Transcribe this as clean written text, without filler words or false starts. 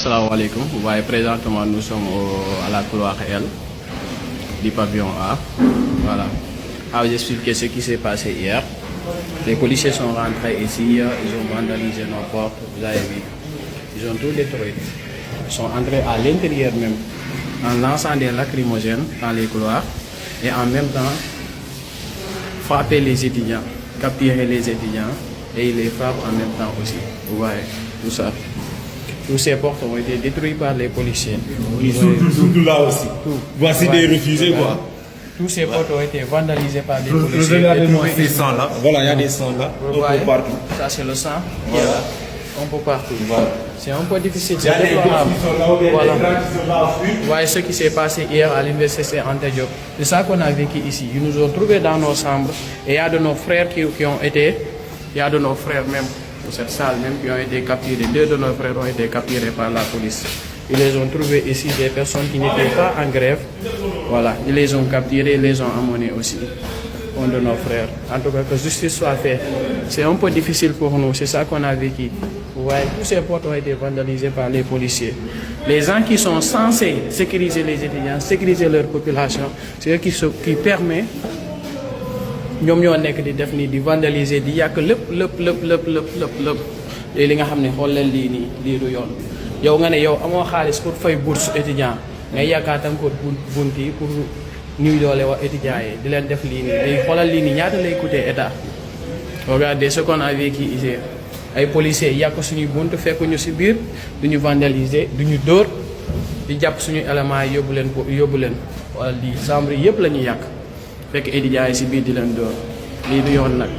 Assalamu alaikum. Vous voyez, présentement, nous sommes à la couloir L du pavillon A. Voilà. À vous expliquer ce qui s'est passé hier. Les policiers sont rentrés ici, ils ont vandalisé nos portes, vous avez vu. Ils ont tout détruit. Ils sont entrés à l'intérieur même en lançant des lacrymogènes dans les couloirs et en même temps frapper les étudiants, capturer les étudiants et ils les frappent en même temps aussi. Vous voyez, tout ça. Tous ces portes ont été détruits par les policiers. Tout là aussi. Voici des réfugiés quoi. Tous ces portes ont été vandalisés par les policiers. Regardez-moi ces sangs là. Voilà, il y a des sangs là. Un peu partout. Ça c'est le sang qui est là. Un peu partout. Voilà. C'est un peu difficile. Il y a des gens qui sont là ou bien voilà. des gens qui sont là ensuite. Vous voyez ce qui s'est passé hier à l'université Anta Diop. C'est ça qu'on a vécu ici. Ils nous ont trouvés dans nos chambres. Et il y a de nos frères qui ont été. Il y a de nos frères même. Pour cette salle même qui ont été capturés. Deux de nos frères ont été capturés par la police. Ils les ont trouvés ici, des personnes qui n'étaient pas en grève. Voilà, ils les ont capturés, ils les ont amenés aussi. Un de nos frères. En tout cas, que justice soit faite. C'est un peu difficile pour nous, c'est ça qu'on a vécu. Vous voyez, tous ces portes ont été vandalisés par les policiers. Les gens qui sont censés sécuriser les étudiants, sécuriser leur population, c'est eux qui permettent. ñoom ñoo nekk di def nii di vandaliser di yàq lépp léegi li nga xam ne xool leen lii du yoon yow nga ne yow amoo xaalis pour fay bourse étudiant ngay yaakaatam ko bunt yi pour ñuy doole wax étudiants yi di leen def lii nii day xoolal lii nii ñaata lay coûter état. Regardez ce qu'on a vécu ici ay policiers yàq suñuy bunt fekk ñu si biir duñu vandaliser duñu dóor di jàpp suñu éléments yi yóbbu leen wala di chambre yëpp la ñuy yàq. fekk étudiants yi si biir di leen door lii du yoon nag.